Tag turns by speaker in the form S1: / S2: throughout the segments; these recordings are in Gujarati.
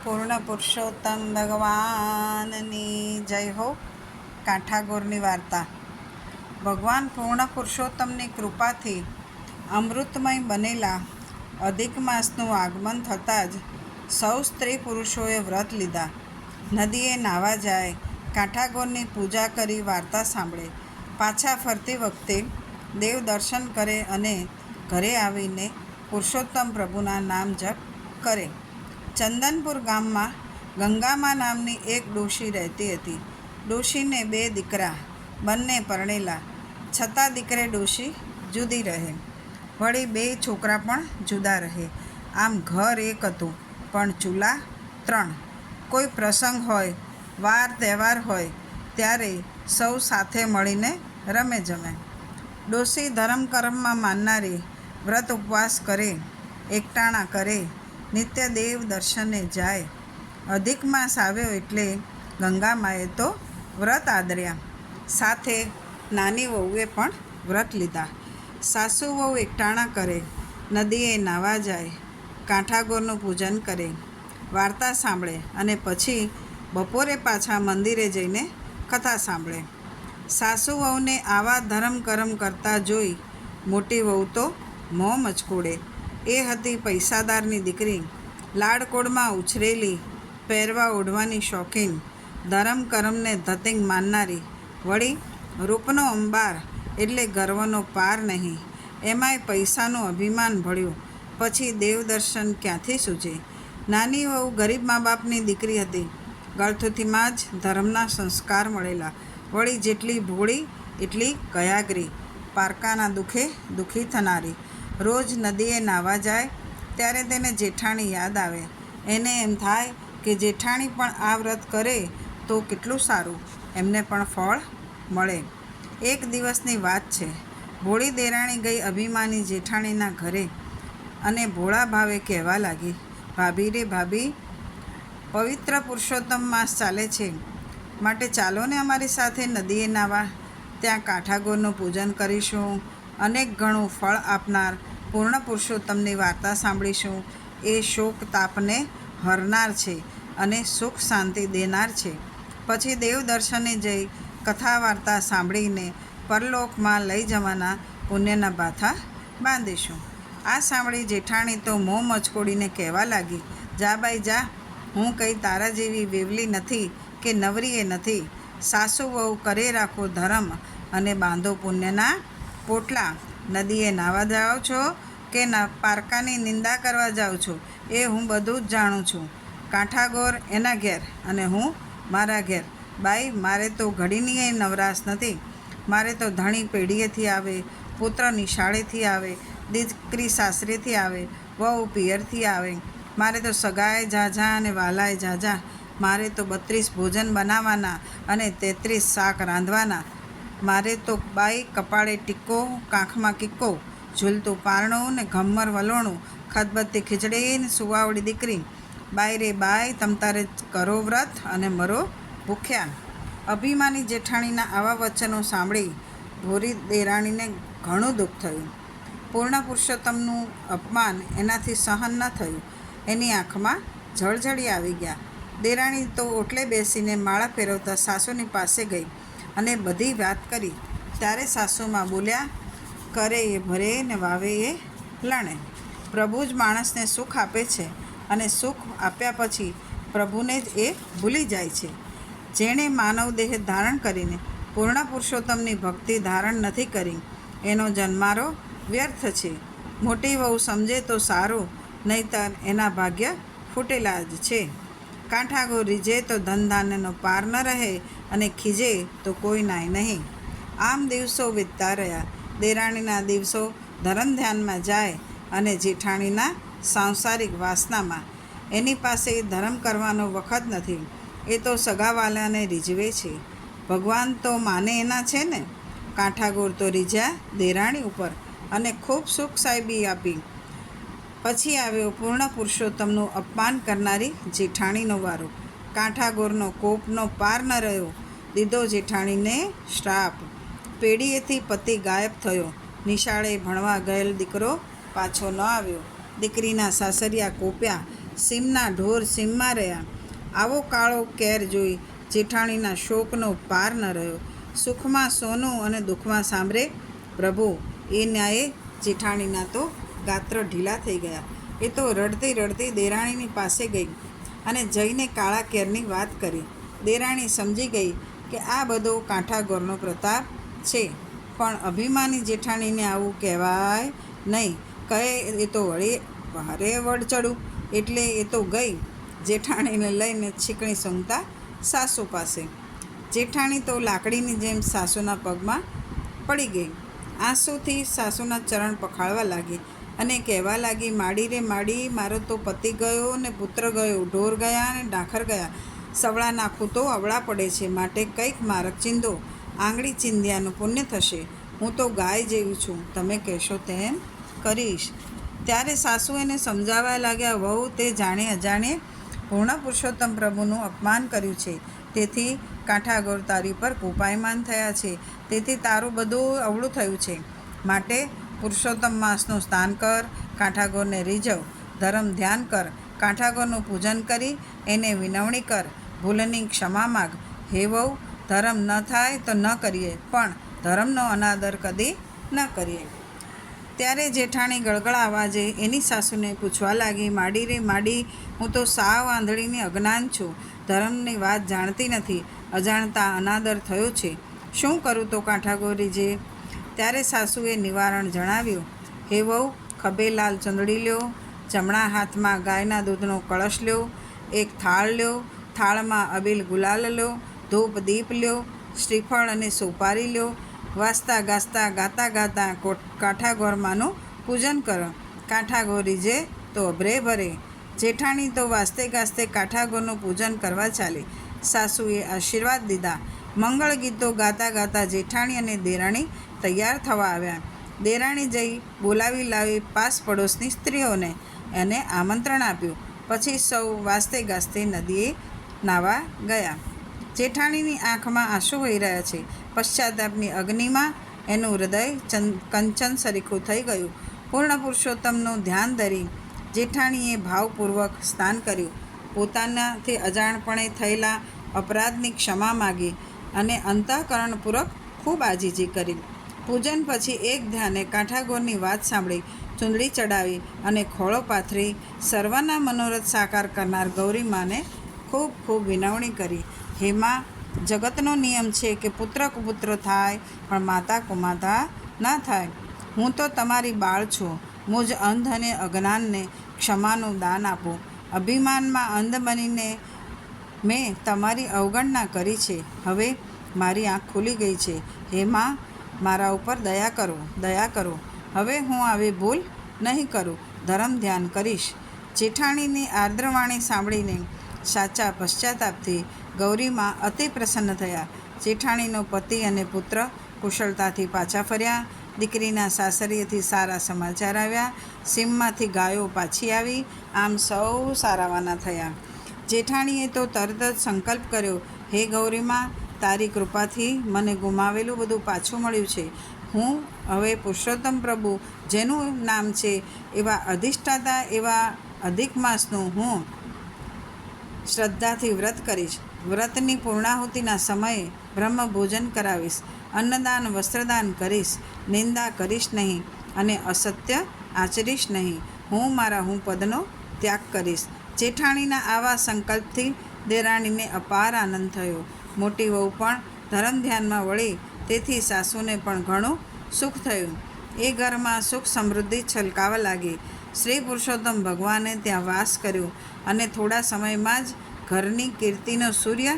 S1: પૂર્ણ પુરુષોત્તમ ભગવાનની જય હો. કાંઠાગોરની વાર્તા. ભગવાન પૂર્ણ પુરુષોત્તમની કૃપાથી અમૃતમય બનેલા અધિક માસનું આગમન થતાં જ સૌ સ્ત્રી પુરુષોએ વ્રત લીધા. નદીએ નાહવા જાય, કાંઠાગોરની પૂજા કરી વાર્તા સાંભળે, પાછા ફરતી વખતે દેવ દર્શન કરે અને ઘરે આવીને પુરુષોત્તમ પ્રભુના નામ જપ કરે. ચંદનપુર ગામમાં ગંગામા નામની એક ડોશી રહેતી હતી. ડોશીને 2 દીકરા, બંને પરણેલા, છતાં દીકરે ડોશી જુદી રહે, વળી 2 છોકરા પણ જુદા રહે. આમ ઘર એક હતું, પણ ચૂલા 3. કોઈ પ્રસંગ હોય, વાર તહેવાર હોય ત્યારે સૌ સાથે મળીને રમે જમે. ડોશી ધર્મ કર્મમાં માનનારી, વ્રત ઉપવાસ કરે, એકટાણા કરે, નિત્ય દેવ દર્શને જાય. અધિક માસ આવ્યો એટલે ગંગામાએ તો વ્રત આદર્યા, સાથે નાની વહુએ પણ વ્રત લીધા. સાસુ વહુ એકટાણા કરે, નદીએ નાહવા જાય, કાંઠાગોરનું પૂજન કરે, વાર્તા સાંભળે અને પછી બપોરે પાછા મંદિરે જઈને કથા સાંભળે. સાસુ વહુને આવા ધર્મ કર્મ કરતા જોઈ મોટી વહુ તો મોં મચકોડે. એ હતી પૈસાદારની દીકરી, લાડકોડમાં ઉછરેલી, પહેરવા ઓઢવાની શોખીન, ધર્મ કર્મને ધતિંગ માનનારી, વળી રૂપનો અંબાર એટલે ગર્વનો પાર નહીં, એમાંય પૈસાનું અભિમાન ભળ્યું, પછી દેવદર્શન ક્યાંથી સૂજે. નાની વહુ ગરીબ મા બાપની દીકરી હતી, ગળથુથીમાં જ ધર્મના સંસ્કાર મળેલા, વળી જેટલી ભોળી એટલી કયાગરી, પારકાના દુઃખે દુઃખી થનારી. રોજ નદીએ નાહવા જાય ત્યારે તેને જેઠાણી યાદ આવે. એને એમ થાય કે જેઠાણી પણ આ વ્રત કરે તો કેટલું સારું, એમને પણ ફળ મળે. એક દિવસની વાત છે. ભોળી દેરાણી ગઈ અભિમાની જેઠાણીના ઘરે અને ભોળા ભાવે કહેવા લાગી, ભાભી રે ભાભી, પવિત્ર પુરુષોત્તમ માસ ચાલે છે, માટે ચાલો ને અમારી સાથે નદીએ નાહવા. ત્યાં કાંઠાગોરનું પૂજન કરીશું, અનેક ગણું ફળ આપનાર પૂર્ણ પુરુષોત્તમની વાર્તા સાંભળીશું. એ શોક તાપને હરનાર છે અને સુખ શાંતિ દેનાર છે. પછી દેવ દર્શને જઈ કથા વાર્તા સાંભળીને પરલોકમાં લઈ જવાના પુણ્યના બાથા બાંધીશું. આ સાંભળી જેઠાણી તો મોં મચકોડીને કહેવા લાગી, જા બાઈ જા, હું કંઈ તારા જેવી વેવલી નથી કે નવરીએ નથી. સાસુ વહુ કરે રાખો ધર્મ અને બાંધો પુણ્યના પોટલા. નદીએ નાહવા જાઓ છો કે પારકાની નિંદા કરવા જાઓ છો એ હું બધું જ જાણું છું. કાંઠાગોર એના ઘેર અને હું મારા ઘેર. બાઈ, મારે તો ઘડીની નવરાશ નથી. મારે તો ધણી પેઢીએથી આવે, પુત્ર નિશાળેથી આવે, દીકરી સાસરેથી આવે, વહુ પિયરથી આવે. મારે તો સગાએ ઝાઝા અને વાલાએ ઝાઝા. મારે તો 32 ભોજન બનાવવાના અને 33 શાક રાંધવાના. મારે તો બાઈ કપાળે ટીકો, કાંખમાં કિક્કો, ઝૂલતું પારણું ને ઘમ્મર વલોણું, ખદબત્તી ખીચડી ને સુવાવડી દીકરી. બાઈ રે બાઈ, તમ તારે કરો વ્રત અને મરો ભૂખ્યા. અભિમાની જેઠાણીના આવા વચનો સાંભળી ભોળી દેરાણીને ઘણું દુઃખ થયું. પૂર્ણ પુરુષોત્તમનું અપમાન એનાથી સહન ન થયું. એની આંખમાં જળજળી આવી ગયા. દેરાણી તો ઓટલે બેસીને માળા ફેરવતા સાસુની પાસે ગઈ અને બધી વાત કરી. ત્યારે સાસુમાં બોલ્યા, કરે એ ભરે ને વાવે એ લણે. પ્રભુ જ માણસને સુખ આપે છે અને સુખ આપ્યા પછી પ્રભુને જ એ ભૂલી જાય છે. જેણે માનવ દેહ ધારણ કરીને પૂર્ણ પુરુષોત્તમની ભક્તિ ધારણ નથી કરી એનો જન્મારો વ્યર્થ છે. મોટી વહુ સમજે તો સારું, નહીંતર એના ભાગ્ય ફૂટેલા જ છે. કાંઠાગોર રીઝે તો ધન ધાન્યનો પાર ન રહે અને ખીજે તો કોઈ નાય નહીં. આમ દિવસો વીતતા રહ્યા. દેરાણીના દિવસો ધર્મ ધ્યાનમાં જાય અને જેઠાણીના સાંસારિક વાસનામાં. એની પાસે ધર્મ કરવાનો વખત નથી. એ તો સગાવાલાને રીઝવે છે. ભગવાન તો માને એના છે ને. કાંઠાગોર તો રીઝ્યા દેરાણી ઉપર અને ખૂબ સુખ સાહેબી આપી. પછી આવ્યો પૂર્ણ પુરુષોત્તમનું અપમાન કરનારી જેઠાણીનો વારો. કાંઠાગોરનો કોપનો પાર ન રહ્યો. દીધો જેઠાણીને શ્રાપ. પેઢીએથી પતિ ગાયબ થયો. નિશાળે ભણવા ગયેલ દીકરો પાછો ન આવ્યો. દીકરીના સાસરિયા કોપ્યા. સીમના ઢોર સીમમાં રહ્યા. આવો કાળો કેર જોઈ જેઠાણીના શોકનો પાર ન રહ્યો. સુખમાં સોનું અને દુઃખમાં સાંભળે પ્રભુ. એ ન્યાયે જેઠાણીના તો ગાત્ર ઢીલા થઈ ગયા. એ તો રડતી રડતી દેરાણીની પાસે ગઈ અને જઈને કાળા કેરની વાત કરી. દેરાણી સમજી ગઈ કે આ બધો કાંઠાગોરનો પ્રતાપ છે, પણ અભિમાની જેઠાણીને આવું કહેવાય નહીં. કહે એ તો વળી ભારે વડચડું. એટલે એ તો ગઈ જેઠાણીને લઈને છીકણી સૂંઘતા સાસુ પાસે. જેઠાણી તો લાકડીની જેમ સાસુના પગમાં પડી ગઈ. આંસુથી સાસુના ચરણ પખાળવા લાગી અને કહેવા લાગી, માડી રે માડી, મારો તો પતિ ગયો ને પુત્ર ગયો, ઢોર ગયા અને ડાખર ગયા. સવળા નાખું તો અવળા પડે છે, માટે કંઈક મારક ચીંધો. આંગળી ચીંધ્યાનું પુણ્ય થશે. હું તો ગાય જેવી છું, તમે કહેશો તેમ કરીશ. ત્યારે સાસુ એને સમજાવવા લાગ્યા, વહુ, તે જાણે અજાણે પૂર્ણ પુરુષોત્તમ પ્રભુનું અપમાન કર્યું છે. તેથી કાંઠાગોર તારી પર કોપાયમાન થયા છે. તેથી તારું બધું અવળું થયું છે. માટે પુરુષોત્તમ માસનું સ્નાન કર, કાંઠાગોરને રીઝવ, ધર્મ ધ્યાન કર, કાંઠાગોરનું પૂજન કરી એને વિનવણી કર, ભૂલની ક્ષમા માગ. હે વહુ, ધર્મ ન થાય તો ન કરીએ, પણ ધર્મનો અનાદર કદી ન કરીએ. ત્યારે જેઠાણી ગળગળા અવાજે એની સાસુને પૂછવા લાગી, માડી રે માડી, હું તો સાવ આંધળીની અજ્ઞાન છું, ધર્મની વાત જાણતી નથી, અજાણતા અનાદર થયો છે. શું કરું તો કાંઠાગોરી જે? ત્યારે સાસુએ નિવારણ જણાવ્યું. હે વહુ, ખભે લાલ ચંદડી લ્યો, જમણા હાથમાં ગાયના દૂધનો કળશ લ્યો, એક થાળ લ્યો, થાળમાં અબીલ ગુલાલ લ્યો, ધૂપ દીપ લ્યો, શ્રીફળ અને સોપારી લ્યો. વાસતા ગાસ્તા ગાતા ગાતા કાંઠાગોરમાંનું પૂજન કરો. કાંઠાગોરી જે તો અભરે ભરે. જેઠાણી તો વાસ્તે ગાસ્તે કાંઠાગોરનું પૂજન કરવા ચાલી. સાસુએ આશીર્વાદ દીધા. મંગળ ગીતો ગાતા ગાતા જેઠાણી અને દેરાણી તૈયાર થવા આવ્યા. દેરાણી જઈ બોલાવી લાવી પાસ પડોશની સ્ત્રીઓને એને આમંત્રણ આપ્યું. પછી સૌ વાસ્તે ગાસ્તે નદીએ નાવા ગયા. જેઠાણીની આંખમાં આંસુ વહી રહ્યા છે. પશ્ચાતાપની અગ્નિમાં એનું હૃદય કંચન સરીખું થઈ ગયું. પૂર્ણ પુરુષોત્તમનું ધ્યાન ધરી જેઠાણીએ ભાવપૂર્વક સ્નાન કર્યું. પોતાનાથી અજાણપણે થયેલા અપરાધની ક્ષમા માગી અને અંતઃકરણપૂર્વક ખૂબ આજીજી કરી. પૂજન પછી એક ધ્યાને કાંઠાગોરની વાત સાંભળી, ચૂંદડી ચડાવી અને ખોળો પાથરી સર્વના મનોરથ સાકાર કરનાર ગૌરી માને ખૂબ ખૂબ વિનવણી કરી. હેમાં, જગતનો નિયમ છે કે પુત્ર કુપુત્ર થાય, પણ માતા કુમાતા ના થાય. હું તો તમારી બાળ છું. મુજ અંધ અને અજ્ઞાનને ક્ષમાનું દાન આપો. અભિમાનમાં અંધ બનીને મેં તમારી અવગણના કરી છે. હવે મારી આંખ ખુલી ગઈ છે. હે માં, મારા ઉપર દયા કરો, દયા કરો. હવે હું આવી ભૂલ નહીં કરું, ધર્મ ધ્યાન કરીશ. જેઠાણીની આર્દ્રવાણી સાંભળીને સાચા પશ્ચાતાપથી ગૌરીમાં અતિ પ્રસન્ન થયા. જેઠાણીનો પતિ અને પુત્ર કુશળતાથી પાછા ફર્યા. દીકરીના સાસરીએથી સારા સમાચાર આવ્યા. સીમમાંથી ગાયો પાછી આવી. આમ સૌ સારાવાના થયા. જેઠાણીએ તો તરત જ સંકલ્પ કર્યો, હે ગૌરીમાં, તારી કૃપાથી મને ગુમાવેલું બધું પાછું મળ્યું છે. હું હવે પુરુષોત્તમ પ્રભુ જેનું નામ છે એવા અધિષ્ઠાતા એવા અધિક માસનું હું શ્રદ્ધાથી વ્રત કરીશ. વ્રતની પૂર્ણાહુતિના સમયે બ્રહ્મ ભોજન કરાવીશ. અન્નદાન વસ્ત્રદાન કરીશ. નિંદા કરીશ નહીં અને અસત્ય આચરીશ નહીં. હું મારા હું પદનો ત્યાગ કરીશ. જેઠાણીના આવા સંકલ્પથી દેરાણીને અપાર આનંદ થયો. મોટી વહુ પણ ધર્મ ધ્યાનમાં વળી, તેથી સાસુને પણ ઘણું સુખ થયું. એ ઘરમાં સુખ સમૃદ્ધિ છલકાવા લાગી. શ્રી પુરુષોત્તમ ભગવાને ત્યાં વાસ કર્યો અને થોડા સમયમાં જ ઘરની કીર્તિનો સૂર્ય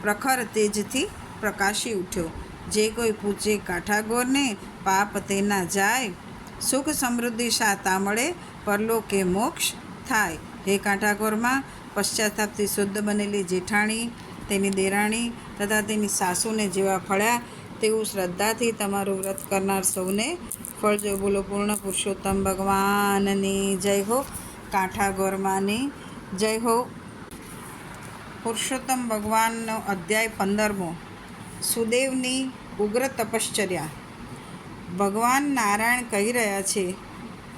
S1: પ્રખર તેજથી પ્રકાશી ઉઠ્યો. જે કોઈ પૂછે કાંઠાગોરને, પાપ તેના જાય, સુખ સમૃદ્ધિ શાતા મળે, પરલોકે મોક્ષ થાય. હે કાંઠાગોરમાં, પશ્ચાતાપથી શુદ્ધ બનેલી જેઠાણી, તેની દેરાણી તથા તેની સાસુને જેવા ફળ્યા તેવું શ્રદ્ધાથી તમારું વ્રત કરનાર સૌને ફળજો. બોલો પૂર્ણ પુરુષોત્તમ ભગવાનની જય હો. કાંઠાગોરમાંની જય હો. પુરુષોત્તમ ભગવાનનો અધ્યાય 15મો. સુદેવની ઉગ્ર તપશ્ચર્યા. ભગવાન નારાયણ કહી રહ્યા છે,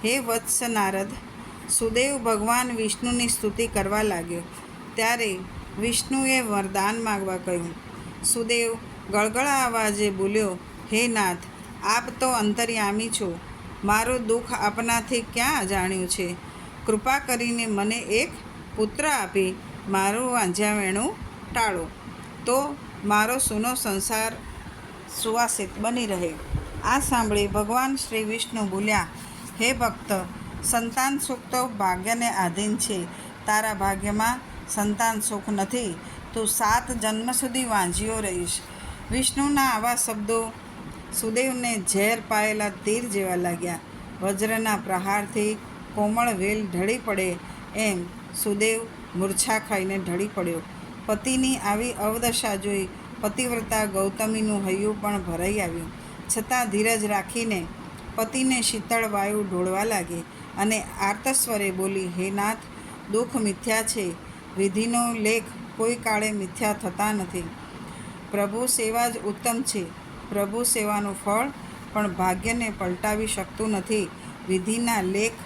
S1: હે વત્સ નારદ, સુદેવ ભગવાન વિષ્ણુની સ્તુતિ કરવા લાગ્યો. ત્યારે વિષ્ણુએ વરદાન માગવા કહ્યું. સુદેવ ગળગળા અવાજે બોલ્યો, હે નાથ, આપ તો અંતર્યામી છો. મારું દુઃખ આપનાથી ક્યાં અજાણ્યું છે? કૃપા કરીને મને એક પુત્ર આપી મારું વાંઝ્યાવેણું ટાળો, તો મારો સૂનો સંસાર સુવાસિત બની રહે. આ સાંભળી ભગવાન શ્રી વિષ્ણુ બોલ્યા, હે ભક્ત, સંતાન સુખ તો ભાગ્યને આધીન છે. તારા ભાગ્યમાં સંતાન સુખ નથી. તું 7 જન્મ સુધી વાંઝ્યો રહીશ. વિષ્ણુના આવા શબ્દો સુદેવને ઝેર પાયેલા તીર જેવા લાગ્યા. વજ્રના પ્રહારથી કોમળ વેલ ઢળી પડે એમ સુદેવ મૂર્છા ખાઈને ઢળી પડ્યો. પતિની આવી અવદશા જોઈ પતિવ્રતા ગૌતમીનું હૈયું પણ ભરાઈ આવ્યું. છતાં ધીરજ રાખીને પતિને શીતળ વાયુ ઢોળવા લાગી અને આર્તસ્વરે બોલી, હે નાથ, દુઃખ મિથ્યા છે. વિધિનો લેખ કોઈ કાળે મિથ્યા થતા નથી. પ્રભુ સેવા જ ઉત્તમ છે. પ્રભુ સેવાનું ફળ પણ ભાગ્યને પલટાવી શકતું નથી. વિધિના લેખ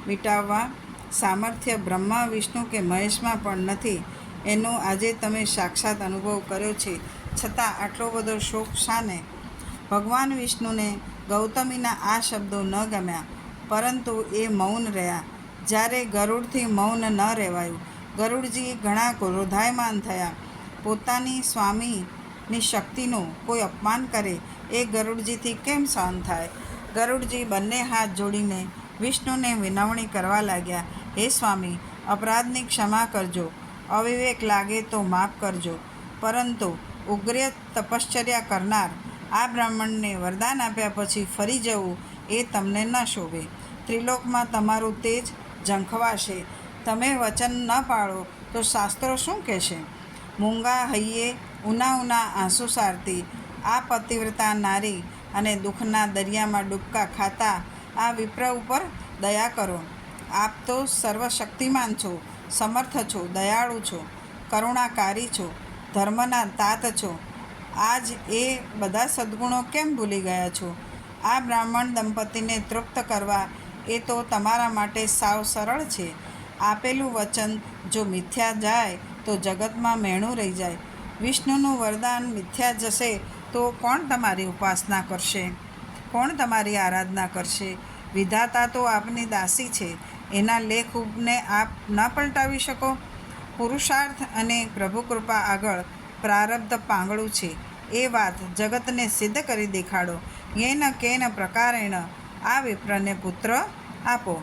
S1: મિટાવવા સામર્થ્ય બ્રહ્મા, વિષ્ણુ કે મહેશમાં પણ નથી. એનો આજે તમે સાક્ષાત અનુભવ કર્યો છે. છતાં આટલો બધો શોક શાને? ભગવાન વિષ્ણુને ગૌતમીના આ શબ્દો ન ગમ્યા, પરંતુ એ મૌન રહ્યા. જ્યારે ગરુડથી મૌન ન રહેવાયું. ગરુડજી ઘણા ક્રોધાયમાન થયા. પોતાની સ્વામીની શક્તિનું કોઈ અપમાન કરે એ ગરુડજીથી કેમ સહન થાય? ગરુડજી બંને હાથ જોડીને વિષ્ણુને વિનવણી કરવા લાગ્યા, હે સ્વામી, અપરાધની ક્ષમા કરજો. અવિવેક લાગે તો માફ કરજો. પરંતુ ઉગ્ર તપશ્ચર્યા કરનાર આ બ્રાહ્મણને વરદાન આપ્યા પછી ફરી જવું એ તમને ન શોભે. ત્રિલોકમાં તમારું તેજ ઝંખવાશે. તમે વચન ન પાળો તો શાસ્ત્રો શું કહેશે? મૂંગા હૈયે ઉના ઉના આંસુ સારતી આ પતિવ્રતા નારી અને દુઃખના દરિયામાં ડૂબકા ખાતા આ વિપ્ર ઉપર દયા કરો. આપ તો સર્વશક્તિમાન છો, સમર્થ છો, દયાળુ છો, કરુણાકારી છો, ધર્મના તાત છો. આજ એ બધા સદ્ગુણો કેમ ભૂલી ગયા છો? આ બ્રાહ્મણ દંપતીને તૃપ્ત કરવા એ તો તમારા માટે સાવ સરળ છે. આપેલું વચન જો મિથ્યા જાય તો જગતમાં મેણું રહી જાય. વિષ્ણુનું વરદાન મિથ્યા જશે તો કોણ તમારી ઉપાસના કરશે? કોણ તમારી આરાધના કરશે? વિધાતા તો આપની દાસી છે. એના લેખને આપ ન પલટાવી શકો? પુરુષાર્થ અને પ્રભુ કૃપા આગળ પ્રારબ્ધ પાંગળું છે. એ વાત જગતને સિદ્ધ કરી દેખાડો. યેન કેન પ્રકારેણ આ વિપ્રને પુત્ર આપો.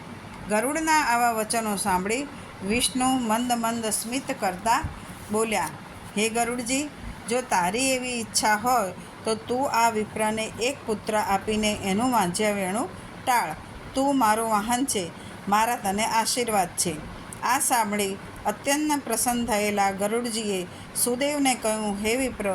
S1: ગરુડના આવા વચનો સાંભળી વિષ્ણુ મંદ મંદ સ્મિત કરતા બોલ્યા, હે ગરુડજી, જો તારી એવી ઈચ્છા હોય તો તું આ વિપ્રને એક પુત્ર આપીને એનું વાંઝ્યાવેણું ટાળ. તું મારું વાહન છે, મારા તને આશીર્વાદ છે. આ સાંભળી અત્યંત પ્રસન્ન થયેલા ગરુડજીએ સુદેવને કહ્યું, હે વિપ્ર,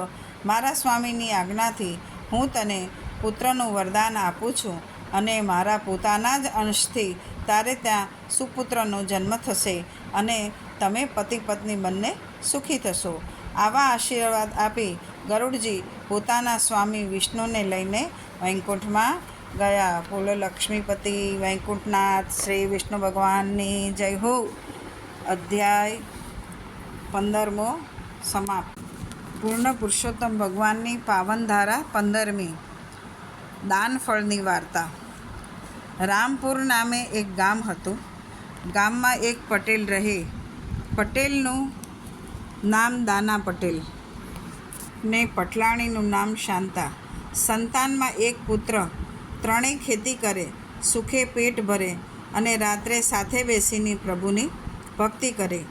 S1: મારા સ્વામીની આજ્ઞાથી હું તને પુત્રનું વરદાન આપું છું અને મારા પોતાના જ અંશથી તારે ત્યાં સુપુત્રનો જન્મ થશે અને તમે પતિ પત્ની બંને સુખી થશો. આવા આશીર્વાદ આપી ગરુડજી પોતાના સ્વામી વિષ્ણુને લઈને વૈકુંઠમાં ગયા. બોલો લક્ષ્મીપતિ વૈકુંઠનાથ શ્રી વિષ્ણુ ભગવાનની જય હો. અધ્યાય 15મો સમાપ્ત. પૂર્ણ પુરુષોત્તમ ભગવાનની પાવનધારા 15મી. દાનફળની વાર્તા. રામપુર નામે એક ગામ હતું. ગામમાં એક પટેલ રહે. પટેલનું નામ દાના પટેલ ને પટલાણીનું નામ શાંતા. સંતાનમાં એક પુત્ર. ત્રણેય ખેતી કરે, સુખે પેટ ભરે અને રાત્રે સાથે બેસીને પ્રભુની ભક્તિ કરે.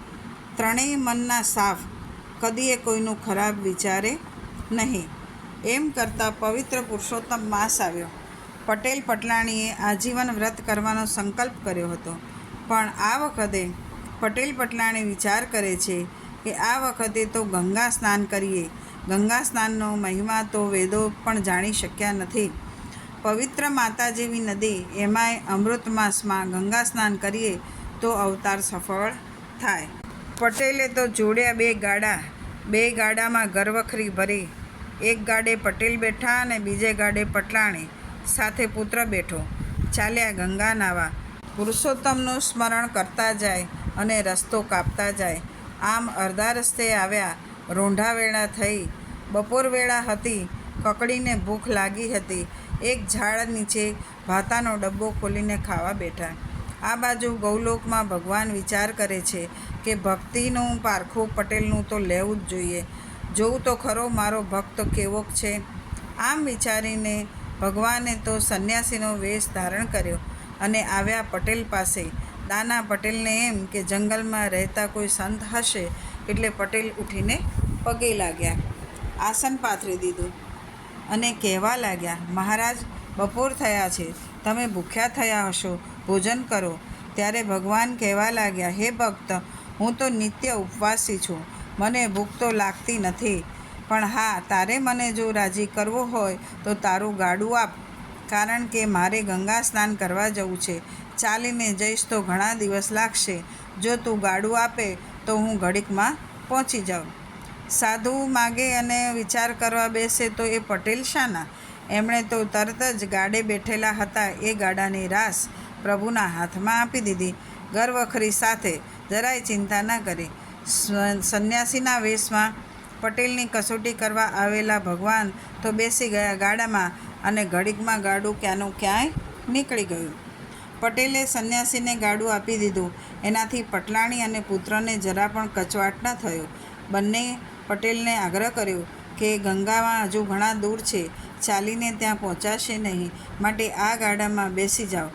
S1: ત્રણેય મનના સાફ, કદીએ કોઈનું ખરાબ વિચારે નહીં. એમ કરતાં પવિત્ર પુરુષોત્તમ માસ આવ્યો. પટેલ પટલાણીએ આજીવન વ્રત કરવાનો સંકલ્પ કર્યો હતો. પણ આ વખતે પટેલ પટલાણી વિચાર કરે છે કે આ વખતે તો ગંગા સ્નાન કરીએ. ગંગા સ્નાનનો મહિમા તો વેદો પણ જાણી શક્યા નથી. પવિત્ર માતા જેવી નદી, એમાંય અમૃત માસમાં ગંગા સ્નાન કરીએ તો અવતાર સફળ થાય. પટેલે તો જોડ્યા 2 ગાડા. 2 ગાડામાં ગરવખરી ભરી. એક ગાડે પટેલ બેઠા અને બીજે ગાડે પટલાણી સાથે પુત્ર બેઠો. ચાલ્યા ગંગા નાવા. પુરુષોત્તમનું સ્મરણ કરતા જાય અને રસ્તો કાપતા જાય. આમ અડધા રસ્તે આવ્યા. રોંઢા વેળા થઈ. બપોર વેળા હતી. કકડીને ભૂખ લાગી હતી. એક ઝાડ નીચે ભાતાનો ડબ્બો ખોલીને ખાવા બેઠા. આ બાજુ ગૌલોકમાં ભગવાન વિચાર કરે છે કે ભક્તિનું પારખું પટેલનું તો લેવું જ જોઈએ. જોઉં તો ખરો મારો ભક્ત કેવોક છે. આમ વિચારીને ભગવાને તો સંન્યાસીનો વેશ ધારણ કર્યો અને આવ્યા પટેલ પાસે. દાના પટેલને એમ કે જંગલમાં રહેતા કોઈ સંત હશે એટલે પટેલ ઉઠીને પગે લાગ્યા, આસન પાથરી દીધું અને કહેવા લાગ્યા, મહારાજ, બપોર થયા છે, તમે ભૂખ્યા થયા હશો, ભોજન કરો. ત્યારે ભગવાન કહેવા લાગ્યા, હે ભક્ત, હું તો નિત્ય ઉપવાસી છું, મને ભૂખ તો લાગતી નથી. પણ હા, તારે મને જો રાજી કરવો હોય તો તારું ગાડું આપ, કારણ કે મારે ગંગા સ્નાન કરવા જવું છે. ચાલીને જઈશ તો ઘણા દિવસ લાગશે. જો તું ગાડું આપે તો હું ઘડીકમાં પહોંચી જાઉં. સાધુ માગે અને વિચાર કરવા બેસે તો એ પટેલ શાના? એમણે તો તરત જ ગાડે બેઠેલા હતા એ ગાડાની રાસ પ્રભુના હાથમાં આપી દીધી. ગર્વખરી સાથે જરાય ચિંતા ન કરી. સંન્યાસીના વેશમાં પટેલની કસોટી કરવા આવેલા ભગવાન તો બેસી ગયા ગાડામાં અને ઘડીકમાં ગાડું ક્યાંનું ક્યાંય નીકળી ગયું. પટેલે સંન્યાસીને ગાડું આપી દીધું. એનાથી પટલાણી અને પુત્રને જરા પણ કચવાટ ન થયો. બંને પટેલને આગ્રહ કર્યો કે ગંગામાં હજુ ઘણા દૂર છે, ચાલીને ત્યાં પહોંચાશે નહીં, માટે આ ગાડામાં બેસી જાઓ.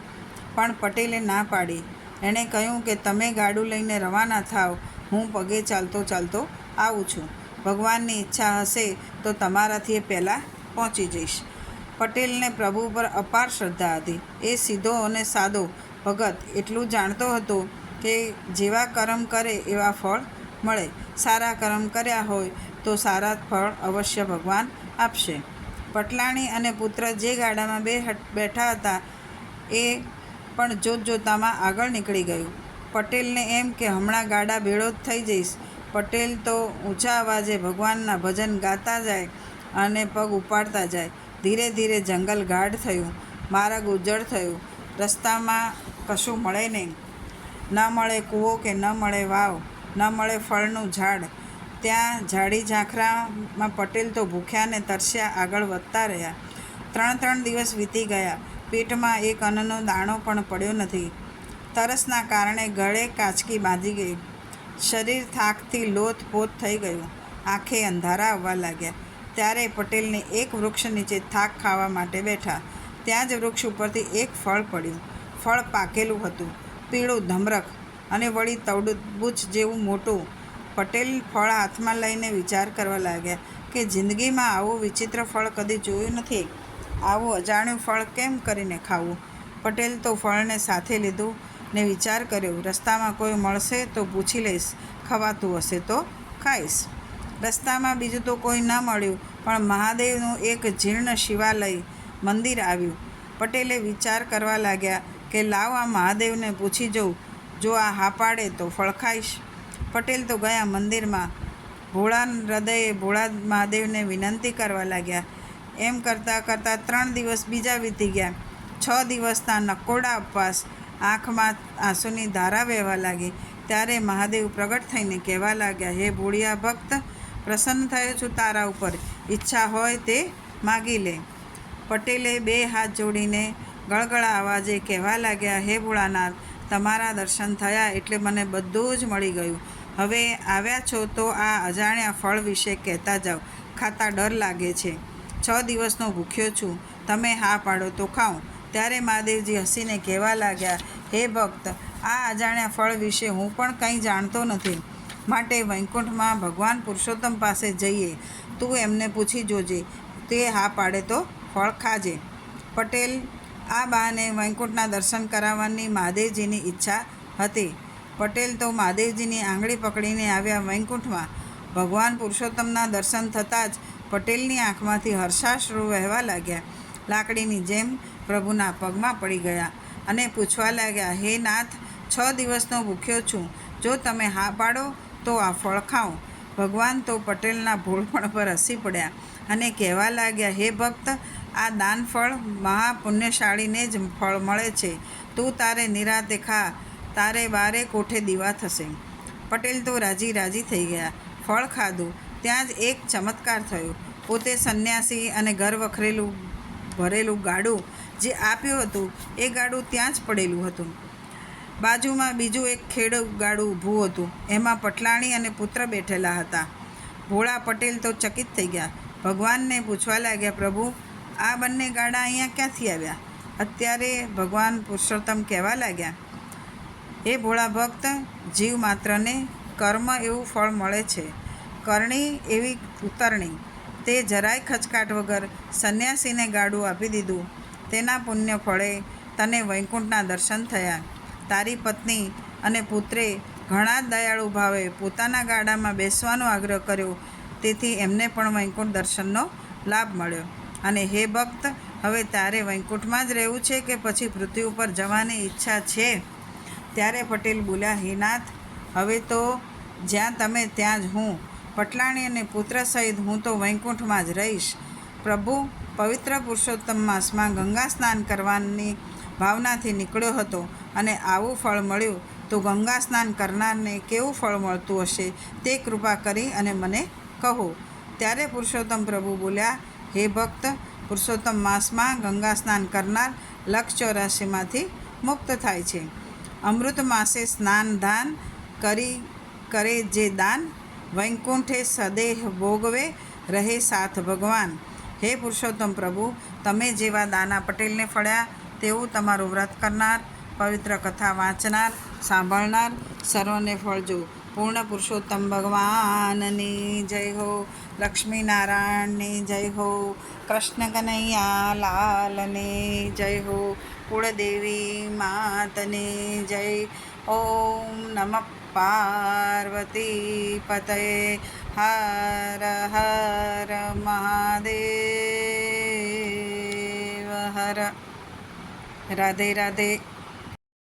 S1: પણ પટેલે ના પાડી. એણે કહ્યું કે તમે ગાડું લઈને રવાના થાવ, હું પગે ચાલતો ચાલતો આવું છું. ભગવાનની ઈચ્છા હશે તો તમારાથી પહેલાં પહોંચી જઈશ. પટેલને પ્રભુ પર અપાર શ્રદ્ધા હતી. એ સીધો અને સાદો ભગત એટલું જાણતો હતો કે જેવા કર્મ કરે એવા ફળ મળે. સારા કર્મ કર્યા હોય તો સારા ફળ અવશ્ય ભગવાન આપશે. પટલાણી અને પુત્ર જે ગાડામાં બેઠા હતા એ પણ જોતજોતામાં આગળ નીકળી ગયું. પટેલને એમ કે હમણાં ગાડા ભેળો જ થઈ જઈશ. પટેલ તો ઊંચા અવાજે ભગવાનના ભજન ગાતા જાય અને પગ ઉપાડતા જાય. ધીરે ધીરે જંગલ ગાઢ થયું, માર્ગ ઉજ્જડ થયું. રસ્તામાં કશું મળે નહીં. ન મળે કૂવો કે ન મળે વાવ, ન મળે ફળનું ઝાડ. ત્યાં ઝાડી ઝાંખરામાં પટેલ તો ભૂખ્યા ને તરસ્યા આગળ વધતા રહ્યા. 3 દિવસ વીતી ગયા. પેટમાં એક અન્નનો દાણો પણ પડ્યો નથી. તરસના કારણે ગળે કાચકી બાંધી ગઈ. શરીર થાકથી લોથપોથ થઈ ગયું. આંખે અંધારા આવવા લાગ્યા. ત્યારે પટેલને એક વૃક્ષ નીચે થાક ખાવા માટે બેઠા. ત્યાં જ વૃક્ષ ઉપરથી એક ફળ પડ્યું. ફળ પાકેલું હતું, પીળું ધમરક અને વળી તરબૂચ જેવું મોટું. પટેલ ફળ હાથમાં લઈને વિચાર કરવા લાગ્યા કે જિંદગીમાં આવું વિચિત્ર ફળ કદી જોયું નથી. આવું અજાણ્યું ફળ કેમ કરીને ખાવું? પટેલ તો ફળને સાથે લીધું ને વિચાર કર્યો, રસ્તામાં કોઈ મળશે તો પૂછી લઈશ, ખવાતું હશે તો ખાઈશ. રસ્તામાં બીજું તો કોઈ ન મળ્યું, પણ મહાદેવનું એક જીર્ણ શિવાલય મંદિર આવ્યું. પટેલે વિચાર કરવા લાગ્યા કે લાવ આ મહાદેવને પૂછી જોઉં, જો આ હા પાડે તો ફળ ખાઈશ. પટેલ તો ગયા મંદિરમાં. ભોળા હૃદયે ભોળા મહાદેવને વિનંતી કરવા લાગ્યા. એમ કરતાં કરતાં 3 દિવસ બીજા વીતી ગયા. 6 દિવસના નકોડા ઉપવાસ. આંખમાં આંસુની ધારા વહેવા લાગી. ત્યારે મહાદેવ પ્રગટ થઈને કહેવા લાગ્યા, હે ભોળિયા ભક્ત, પ્રસન્ન થયો છું તારા ઉપર, ઈચ્છા હોય તે માગી લે. પટેલે 2 હાથ જોડીને ગળગળા અવાજે કહેવા લાગ્યા, હે ભોળાનાથ, તમારા દર્શન થયા એટલે મને બધું જ મળી ગયું. હવે આવ્યા છો તો આ અજાણ્યા ફળ વિશે કહેતા જાઓ, ખાતા ડર લાગે છે. 6 દિવસનો ભૂખ્યો છું, તમે હા પાડો તો ખાઉં. ત્યારે મહાદેવજી હસીને કહેવા લાગ્યા, હે ભક્ત, આ અજાણ્યા ફળ વિશે હું પણ કંઈ જાણતો નથી, માટે વૈકુંઠમાં ભગવાન પુરુષોત્તમ પાસે જઈએ. તું એમને પૂછી જોજે, તે હા પાડે તો ફળ ખાજે. પટેલ આ બહાને વૈકુંઠના દર્શન કરાવવાની મહાદેવજીની ઈચ્છા હતી. પટેલ તો મહાદેવજીની આંગળી પકડીને આવ્યા વૈકુંઠમાં. ભગવાન પુરુષોત્તમના દર્શન થતાં જ પટેલની આંખમાંથી હર્ષાશ્રુ વહેવા લાગ્યા. લાકડીની જેમ પ્રભુના પગમાં પડી ગયા અને પૂછવા લાગ્યા, હે નાથ, 6 દિવસનો ભૂખ્યો છું, જો તમે હા પાડો તો આ ફળ ખાઉં. ભગવાન તો પટેલના ભોળપણ પર હસી પડ્યા અને કહેવા લાગ્યા, હે ભક્ત, આ દાન ફળ મહાપુણ્યશાળીને જ ફળ મળે છે. તું તારે નિરાતે ખા, તારે બારે કોઠે દીવા થશે. પટેલ તો રાજી રાજી થઈ ગયા. ફળ ખાધું ત્યાં જ એક ચમત્કાર થયો. પોતે સંન્યાસી અને ઘર વખરેલું ભરેલું ગાડું જે આપ્યું હતું એ ગાડું ત્યાં જ પડેલું હતું. બાજુમાં બીજું એક ખેડૂ ગાડું ઊભું હતું. એમાં પટલાણી અને પુત્ર બેઠેલા હતા. ભોળા પટેલ તો ચકિત થઈ ગયા. ભગવાનને પૂછવા લાગ્યા, પ્રભુ, આ બંને ગાડા અહીંયા ક્યાંથી આવ્યા? અત્યારે ભગવાન પુરુષોત્તમ કહેવા લાગ્યા, હે ભોળા ભક્ત, જીવ માત્રને કર્મ એવું ફળ મળે છે, કરણી એવી ઉતરણી. તે જરાય ખચકાટ વગર સંન્યાસીને ગાડું આપી દીધું. તેના પુણ્ય ફળે તને વૈકુંઠના દર્શન થયા. તારી પત્ની અને પુત્રે ઘણા જ દયાળુ ભાવે પોતાના ગાડામાં બેસવાનો આગ્રહ કર્યો, તેથી એમને પણ વૈકુંઠ દર્શનનો લાભ મળ્યો. અને હે ભક્ત, હવે તારે વૈકુંઠમાં જ રહેવું છે કે પછી પૃથ્વી ઉપર જવાની ઈચ્છા છે? ત્યારે પટેલ બોલ્યા, હે નાથ, હવે તો જ્યાં તમે ત્યાં જ હું. પટલાણી અને પુત્ર સહિત હું તો વૈકુંઠમાં જ રહીશ. પ્રભુ, પવિત્ર પુરુષોત્તમ માસમાં ગંગા સ્નાન કરવાની ભાવનાથી નીકળ્યો હતો અને આવું ફળ મળ્યું, તો ગંગા સ્નાન કરનારને કેવું ફળ મળતું હશે તે કૃપા કરી અને મને કહો. ત્યારે પુરુષોત્તમ પ્રભુ બોલ્યા, હે ભક્ત, પુરુષોત્તમ માસમાં ગંગા સ્નાન કરનાર 184માંથી મુક્ત થાય છે. અમૃત માસે સ્નાન દાન કરે જે દાન, વૈકુંઠે સદેહ ભોગવે રહે સાથ ભગવાન. હે પુરુષોત્તમ પ્રભુ, તમે જેવા દાના પટેલને ફળ્યા તેવું તમારું વ્રત કરનાર, પવિત્ર કથા વાંચનાર, સાંભળનાર સર્વને ફળજો. પૂર્ણ પુરુષોત્તમ ભગવાનની જય હો. લક્ષ્મીનારાયણની જય હો. કૃષ્ણ કનૈયા લાલની જય હો. કુળદેવી માતની જય. ઓમ નમઃ પાર્વતી પતયે. હર હર મહાદેવ હર. રાધે રાધે.